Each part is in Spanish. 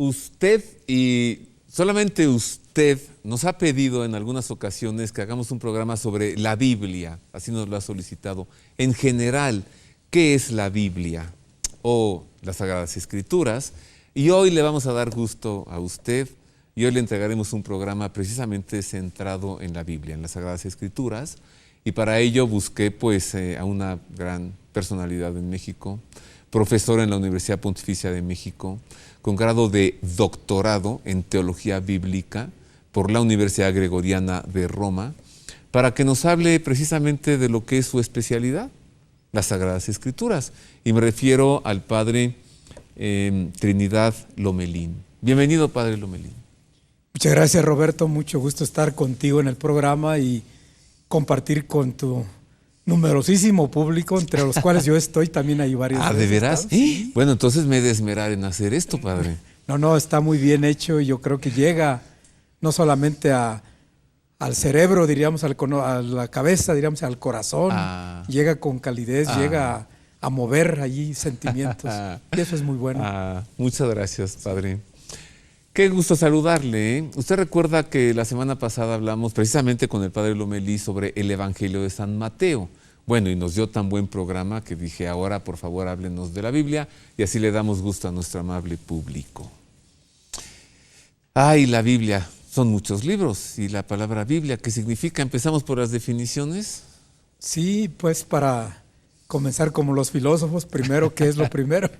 Usted y solamente usted nos ha pedido en algunas ocasiones que hagamos un programa sobre la Biblia, así nos lo ha solicitado. En general, ¿qué es la Biblia o las Sagradas Escrituras? Y hoy le vamos a dar gusto a usted y hoy le entregaremos un programa precisamente centrado en la Biblia, en las Sagradas Escrituras. Y para ello busqué a una gran personalidad en México, profesor en la Universidad Pontificia de México, con grado de doctorado en Teología Bíblica por la Universidad Gregoriana de Roma, para que nos hable precisamente de lo que es su especialidad, las Sagradas Escrituras. Y me refiero al Padre Trinidad Lomelín. Bienvenido, Padre Lomelín. Muchas gracias, Roberto. Mucho gusto estar contigo en el programa y compartir con tu numerosísimo público, entre los cuales yo estoy, también hay varios. Ah, ¿de veras? ¿Sí? Bueno, entonces me he de esmerar en hacer esto, Padre. No, está muy bien hecho y yo creo que llega no solamente al cerebro, diríamos, a la cabeza, diríamos, al corazón, llega con calidez, llega a mover allí sentimientos y eso es muy bueno. Muchas gracias, Padre. Qué gusto saludarle, ¿eh? Usted recuerda que la semana pasada hablamos precisamente con el Padre Lomelí sobre el Evangelio de San Mateo. Bueno, y nos dio tan buen programa que dije, ahora por favor háblenos de la Biblia y así le damos gusto a nuestro amable público. Ay, la Biblia, son muchos libros y la palabra Biblia, ¿qué significa? ¿Empezamos por las definiciones? Sí, pues para comenzar como los filósofos, primero, ¿qué es lo primero?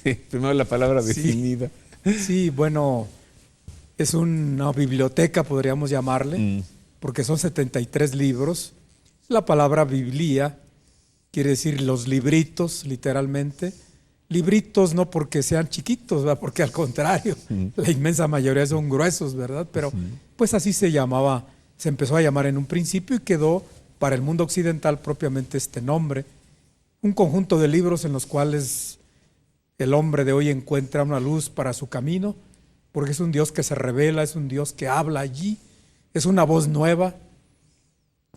Sí, primero la palabra definida. Sí, bueno, es una biblioteca, podríamos llamarle, porque son 73 libros. La palabra Biblia quiere decir los libritos, literalmente. Libritos no porque sean chiquitos, ¿verdad? Porque al contrario, la inmensa mayoría son gruesos, ¿verdad? Pero pues así se llamaba, se empezó a llamar en un principio y quedó para el mundo occidental propiamente este nombre. Un conjunto de libros en los cuales el hombre de hoy encuentra una luz para su camino, porque es un Dios que se revela, es un Dios que habla allí, es una voz nueva,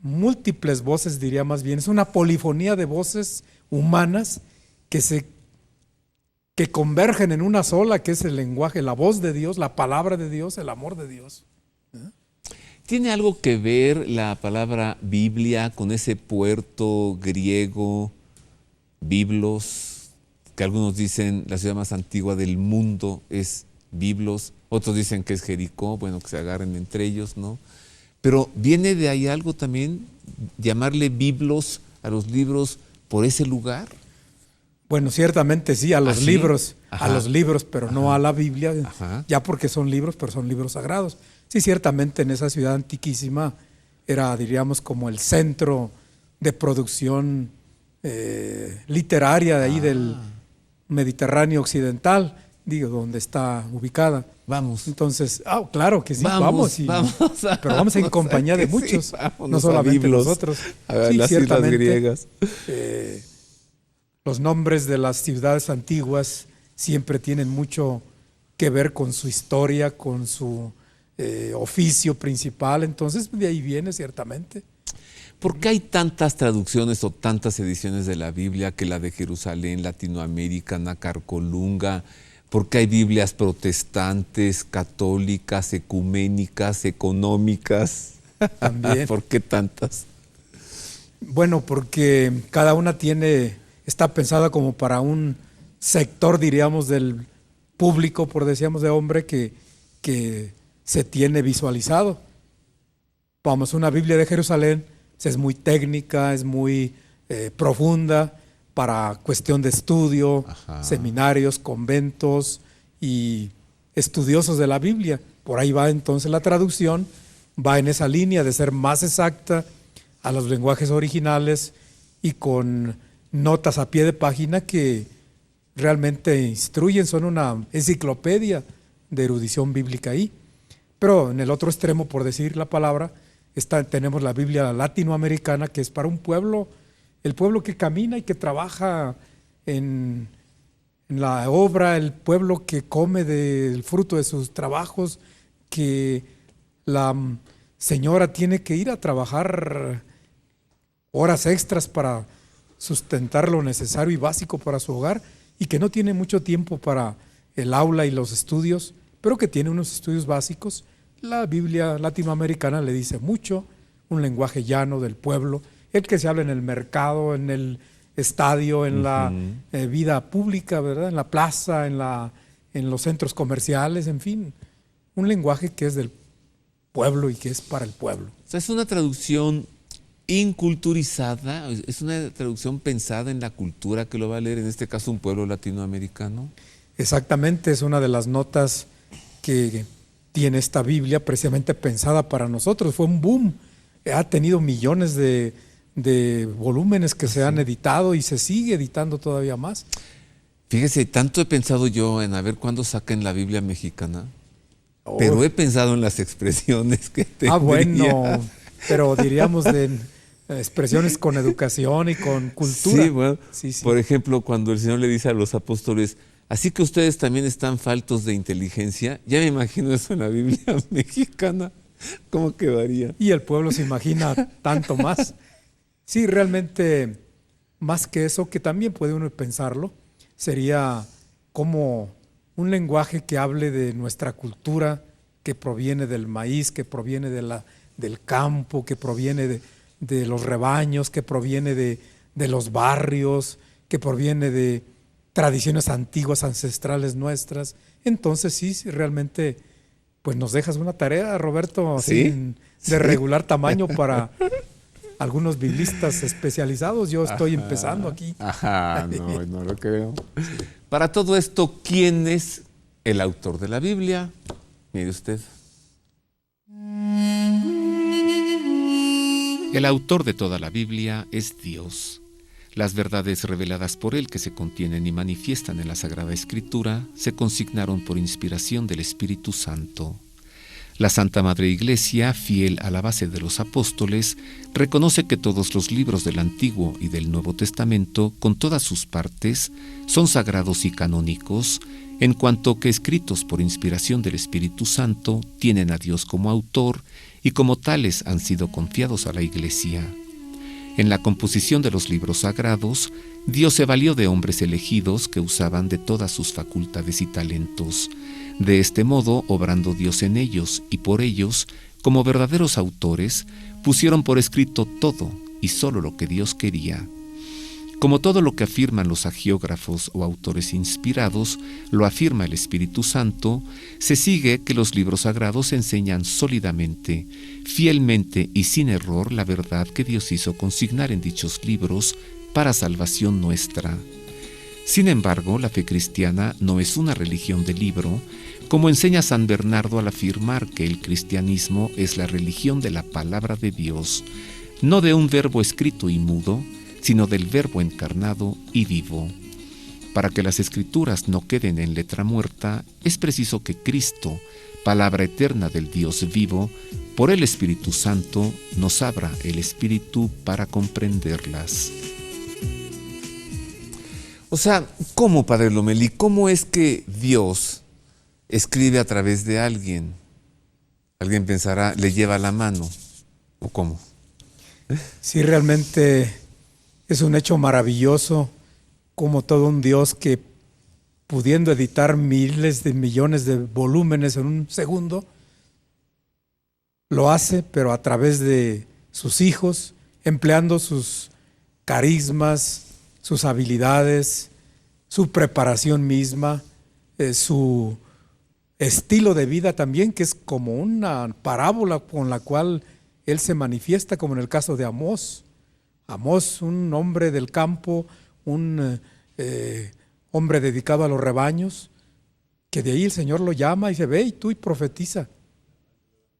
múltiples voces diría más bien, es una polifonía de voces humanas que convergen en una sola, que es el lenguaje, la voz de Dios, la palabra de Dios, el amor de Dios. ¿Tiene algo que ver la palabra Biblia con ese puerto griego, Biblos, que algunos dicen la ciudad más antigua del mundo es Biblos, otros dicen que es Jericó, bueno, que se agarren entre ellos, ¿no? Pero ¿viene de ahí algo también, llamarle Biblos a los libros por ese lugar? Bueno, ciertamente sí, a los libros, pero no a la Biblia, ya porque son libros, pero son libros sagrados. Sí, ciertamente en esa ciudad antiquísima era, diríamos, como el centro de producción literaria de ahí del Mediterráneo occidental, digo, donde está ubicada. Vamos. Entonces, claro que sí, vamos pero vamos en compañía de muchos, sí, no solamente nosotros. A ver, sí, las islas griegas. Los nombres de las ciudades antiguas siempre tienen mucho que ver con su historia, con su oficio principal, entonces de ahí viene ciertamente. ¿Por qué hay tantas traducciones o tantas ediciones de la Biblia que la de Jerusalén, Latinoamérica, Nacarcolunga? ¿Por qué hay Biblias protestantes, católicas, ecuménicas, económicas? También. ¿Por qué tantas? Bueno, porque cada una está pensada como para un sector, diríamos, del público, por decíamos, de hombre que se tiene visualizado. Vamos, una Biblia de Jerusalén es muy técnica, es muy profunda para cuestión de estudio, seminarios, conventos y estudiosos de la Biblia. Por ahí va entonces la traducción, va en esa línea de ser más exacta a los lenguajes originales y con notas a pie de página que realmente instruyen, son una enciclopedia de erudición bíblica ahí. Pero en el otro extremo, por decir la palabra, tenemos la Biblia latinoamericana, que es para un pueblo, el pueblo que camina y que trabaja en la obra, el pueblo que come del fruto de sus trabajos, que la señora tiene que ir a trabajar horas extras para sustentar lo necesario y básico para su hogar y que no tiene mucho tiempo para el aula y los estudios, pero que tiene unos estudios básicos. La Biblia latinoamericana le dice mucho, un lenguaje llano del pueblo, el que se habla en el mercado, en el estadio, en la vida pública, ¿verdad? En la plaza, en los centros comerciales, en fin, un lenguaje que es del pueblo y que es para el pueblo. O sea, es una traducción inculturizada, es una traducción pensada en la cultura que lo va a leer, en este caso un pueblo latinoamericano. Exactamente, es una de las notas que tiene esta Biblia precisamente pensada para nosotros. Fue un boom, ha tenido millones de volúmenes que se han editado y se sigue editando todavía más. Fíjese, tanto he pensado yo en a ver cuándo saquen la Biblia mexicana, pero he pensado en las expresiones que tendría. Bueno, pero diríamos de expresiones con educación y con cultura. Sí, bueno, sí. Por ejemplo, cuando el Señor le dice a los apóstoles, así que ustedes también están faltos de inteligencia, ya me imagino eso en la Biblia mexicana, ¿cómo quedaría? Y el pueblo se imagina tanto más. Sí, realmente, más que eso, que también puede uno pensarlo, sería como un lenguaje que hable de nuestra cultura, que proviene del maíz, que proviene del campo, que proviene de los rebaños, que proviene de los barrios, que proviene de tradiciones antiguas, ancestrales nuestras. Entonces sí, realmente, pues nos dejas una tarea, Roberto, ¿Sí? de regular tamaño para algunos biblistas especializados. Yo estoy empezando aquí. Ajá, no lo creo. Para todo esto, ¿quién es el autor de la Biblia? Mire usted. El autor de toda la Biblia es Dios. Las verdades reveladas por Él que se contienen y manifiestan en la Sagrada Escritura se consignaron por inspiración del Espíritu Santo. La Santa Madre Iglesia, fiel a la base de los apóstoles, reconoce que todos los libros del Antiguo y del Nuevo Testamento, con todas sus partes, son sagrados y canónicos, en cuanto que escritos por inspiración del Espíritu Santo, tienen a Dios como autor y como tales han sido confiados a la Iglesia. En la composición de los libros sagrados, Dios se valió de hombres elegidos que usaban de todas sus facultades y talentos. De este modo, obrando Dios en ellos y por ellos, como verdaderos autores, pusieron por escrito todo y solo lo que Dios quería. Como todo lo que afirman los agiógrafos o autores inspirados, lo afirma el Espíritu Santo, se sigue que los libros sagrados enseñan sólidamente, fielmente y sin error la verdad que Dios hizo consignar en dichos libros para salvación nuestra. Sin embargo, la fe cristiana no es una religión de libro, como enseña San Bernardo al afirmar que el cristianismo es la religión de la palabra de Dios, no de un verbo escrito y mudo, sino del verbo encarnado y vivo. Para que las Escrituras no queden en letra muerta, es preciso que Cristo, palabra eterna del Dios vivo, por el Espíritu Santo, nos abra el Espíritu para comprenderlas. O sea, ¿cómo, Padre Lomelí? ¿Cómo es que Dios escribe a través de alguien? Alguien pensará, le lleva la mano. ¿O cómo? Sí, realmente es un hecho maravilloso, como todo un Dios que, pudiendo editar miles de millones de volúmenes en un segundo, lo hace, pero a través de sus hijos, empleando sus carismas, sus habilidades, su preparación misma, su estilo de vida también, que es como una parábola con la cual él se manifiesta, como en el caso de Amós. Amós, un hombre del campo, un hombre dedicado a los rebaños, que de ahí el Señor lo llama y dice, ve y tú y profetiza.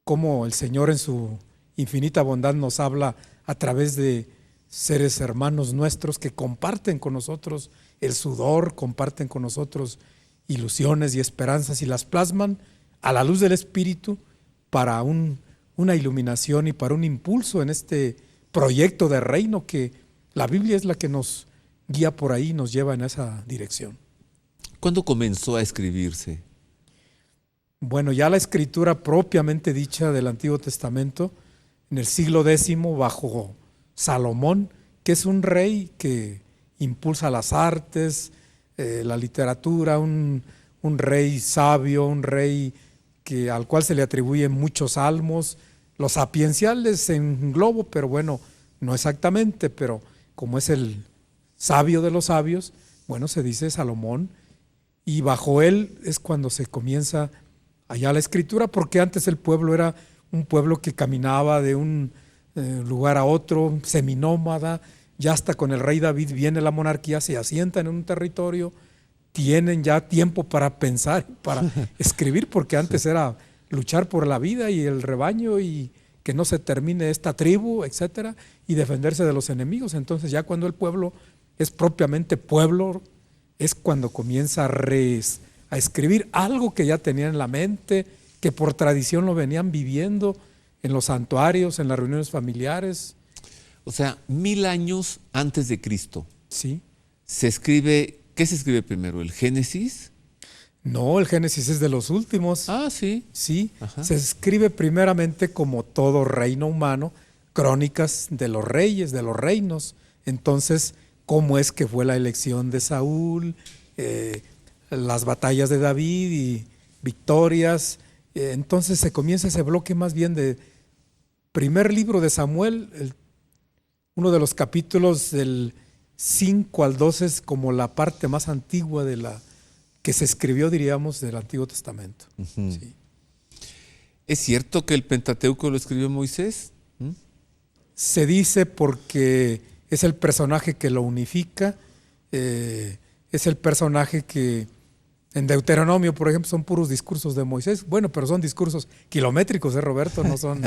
Como el Señor en su infinita bondad nos habla a través de seres hermanos nuestros que comparten con nosotros el sudor, comparten con nosotros ilusiones y esperanzas y las plasman a la luz del Espíritu para una iluminación y para un impulso en este proyecto de reino que la Biblia es la que nos guía por ahí, nos lleva en esa dirección. ¿Cuándo comenzó a escribirse? Bueno, ya la escritura propiamente dicha del Antiguo Testamento, en el siglo X bajo Salomón, que es un rey que impulsa las artes, la literatura, un un rey sabio, un rey al cual se le atribuyen muchos salmos. Los sapienciales en globo, pero bueno, no exactamente, pero como es el sabio de los sabios, bueno, se dice Salomón, y bajo él es cuando se comienza allá la escritura, porque antes el pueblo era un pueblo que caminaba de un lugar a otro, seminómada. Ya hasta con el rey David viene la monarquía, se asientan en un territorio, tienen ya tiempo para pensar, para escribir, porque antes era luchar por la vida y el rebaño y que no se termine esta tribu, etcétera, y defenderse de los enemigos. Entonces ya cuando el pueblo es propiamente pueblo, es cuando comienza a escribir algo que ya tenían en la mente, que por tradición lo venían viviendo en los santuarios, en las reuniones familiares. O sea, 1000 años antes de Cristo. Sí. Se escribe, ¿qué se escribe primero? ¿El Génesis? No, el Génesis es de los últimos. Ah, sí. Sí, Ajá. se escribe primeramente, como todo reino humano, crónicas de los reyes, de los reinos. Entonces, cómo es que fue la elección de Saúl, las batallas de David y victorias. Entonces se comienza ese bloque más bien de primer libro de Samuel, uno de los capítulos del 5 al 12 es como la parte más antigua de la que se escribió, diríamos, del Antiguo Testamento. Ujú. Sí. ¿Es cierto que el Pentateuco lo escribió Moisés? Se dice porque es el personaje que lo unifica, es el personaje que en Deuteronomio, por ejemplo, son puros discursos de Moisés. Bueno, pero son discursos kilométricos, Roberto, no son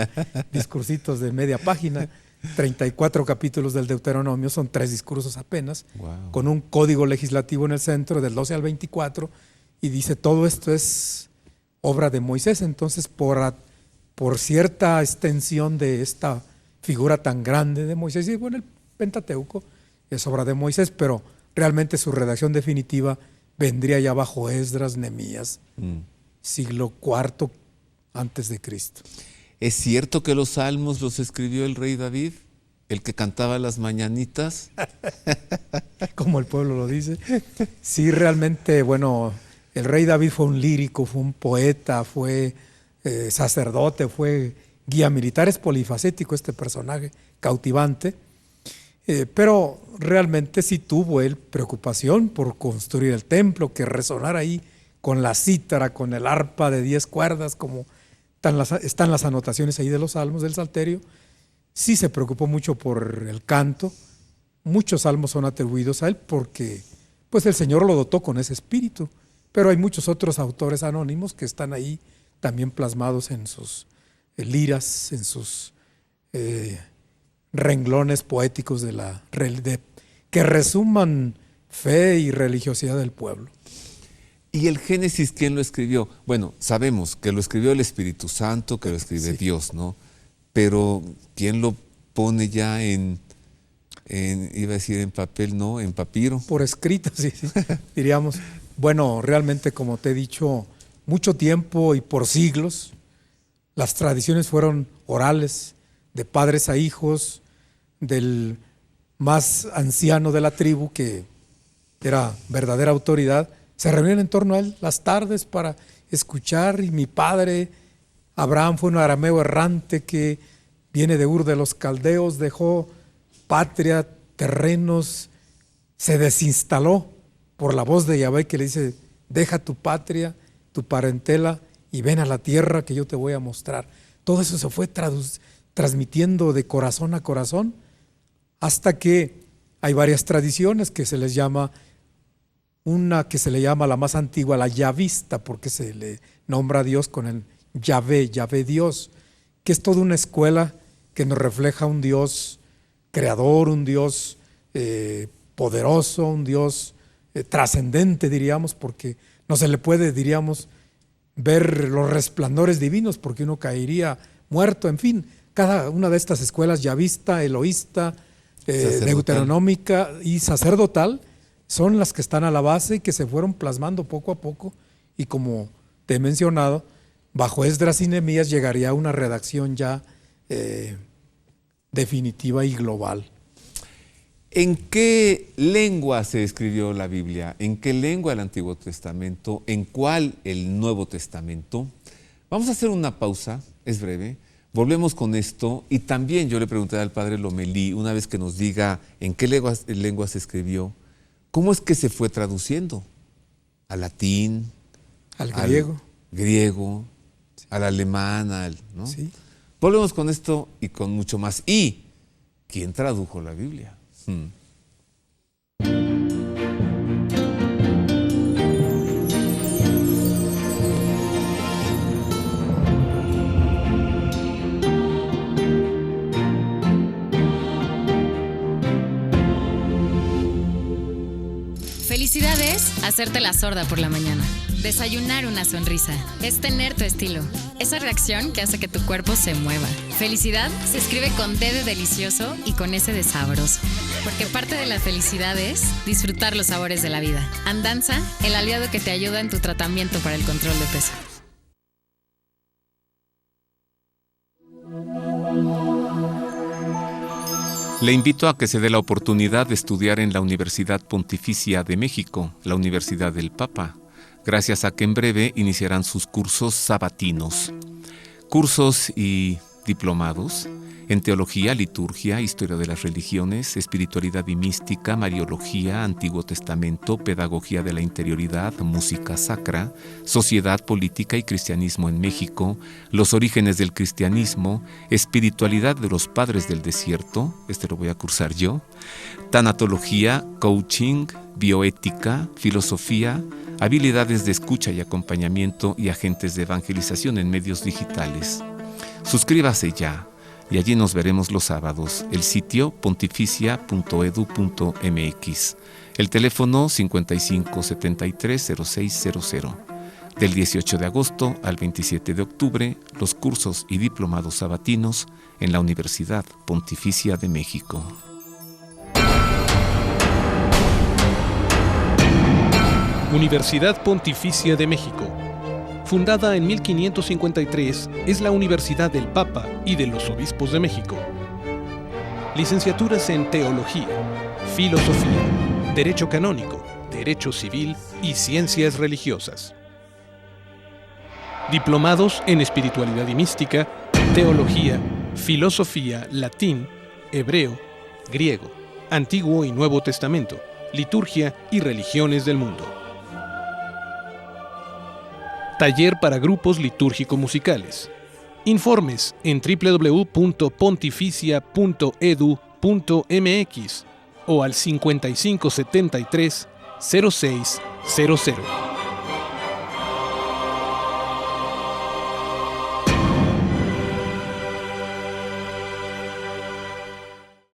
discursitos de media página. 34 capítulos del Deuteronomio, son 3 discursos apenas, Wow. con un código legislativo en el centro del 12 al 24, y dice todo esto es obra de Moisés. Entonces, por cierta extensión de esta figura tan grande de Moisés, y bueno, el Pentateuco es obra de Moisés, pero realmente su redacción definitiva vendría ya bajo Esdras, Nehemías, siglo IV antes de Cristo. ¿Es cierto que los salmos los escribió el rey David, el que cantaba las mañanitas? Como el pueblo lo dice. Sí, realmente, bueno, el rey David fue un lírico, fue un poeta, fue sacerdote, fue guía militar, es polifacético este personaje, cautivante, pero realmente sí tuvo él preocupación por construir el templo, que resonara ahí con la cítara, con el arpa de 10 cuerdas, como están las anotaciones ahí de los salmos del Salterio. Sí se preocupó mucho por el canto. Muchos salmos son atribuidos a él porque pues el Señor lo dotó con ese espíritu, pero hay muchos otros autores anónimos que están ahí también plasmados en sus liras, en sus renglones poéticos que resuman fe y religiosidad del pueblo. ¿Y el Génesis quién lo escribió? Bueno, sabemos que lo escribió el Espíritu Santo, que lo escribe Sí. Dios, ¿no? Pero ¿quién lo pone ya iba a decir en papel, no, en papiro? Por escrito, sí, diríamos. Bueno, realmente, como te he dicho, mucho tiempo y por siglos, las tradiciones fueron orales, de padres a hijos, del más anciano de la tribu, que era verdadera autoridad, se reunían en torno a él las tardes para escuchar. Y mi padre, Abraham, fue un arameo errante que viene de Ur de los Caldeos, dejó patria, terrenos, se desinstaló por la voz de Yahvé que le dice: deja tu patria, tu parentela y ven a la tierra que yo te voy a mostrar. Todo eso se fue transmitiendo de corazón a corazón, hasta que hay varias tradiciones que se les llama, una que se le llama la más antigua, la yavista, porque se le nombra a Dios con el Yahvé, Yahvé Dios, que es toda una escuela que nos refleja un Dios creador, un Dios poderoso, un Dios trascendente, diríamos, porque no se le puede, diríamos, ver los resplandores divinos, porque uno caería muerto. En fin, cada una de estas escuelas, yavista, eloísta, deuteronómica y sacerdotal, son las que están a la base y que se fueron plasmando poco a poco, y como te he mencionado, bajo Esdras y Nehemías llegaría a una redacción ya definitiva y global. ¿En qué lengua se escribió la Biblia? ¿En qué lengua el Antiguo Testamento? ¿En cuál el Nuevo Testamento? Vamos a hacer una pausa, es breve. Volvemos con esto y también yo le pregunté al padre Lomelí, una vez que nos diga en qué lengua se escribió, ¿cómo es que se fue traduciendo? ¿Al latín? Al griego. Griego, sí. Al alemán, ¿no? Sí. Volvemos con esto y con mucho más. ¿Y quién tradujo la Biblia? Felicidad es hacerte la sorda por la mañana. Desayunar una sonrisa es tener tu estilo. Esa reacción que hace que tu cuerpo se mueva. Felicidad se escribe con D de delicioso y con S de sabroso. Porque parte de la felicidad es disfrutar los sabores de la vida. Andanza, el aliado que te ayuda en tu tratamiento para el control de peso. Le invito a que se dé la oportunidad de estudiar en la Universidad Pontificia de México, la Universidad del Papa, gracias a que en breve iniciarán sus cursos sabatinos. Cursos y diplomados en Teología, Liturgia, Historia de las Religiones, Espiritualidad y Mística, Mariología, Antiguo Testamento, Pedagogía de la Interioridad, Música Sacra, Sociedad, Política y Cristianismo en México, Los Orígenes del Cristianismo, Espiritualidad de los Padres del Desierto, lo voy a cursar yo, Tanatología, Coaching, Bioética, Filosofía, Habilidades de escucha y acompañamiento y agentes de evangelización en medios digitales. Suscríbase ya. Y allí nos veremos los sábados. El sitio pontificia.edu.mx. El teléfono 5573-0600. Del 18 de agosto al 27 de octubre, los cursos y diplomados sabatinos en la Universidad Pontificia de México. Universidad Pontificia de México. Fundada en 1553, es la Universidad del Papa y de los Obispos de México. Licenciaturas en Teología, Filosofía, Derecho Canónico, Derecho Civil y Ciencias Religiosas. Diplomados en Espiritualidad y Mística, Teología, Filosofía, Latín, Hebreo, Griego, Antiguo y Nuevo Testamento, Liturgia y Religiones del Mundo. Taller para grupos litúrgico-musicales. Informes en www.pontificia.edu.mx o al 5573 0600.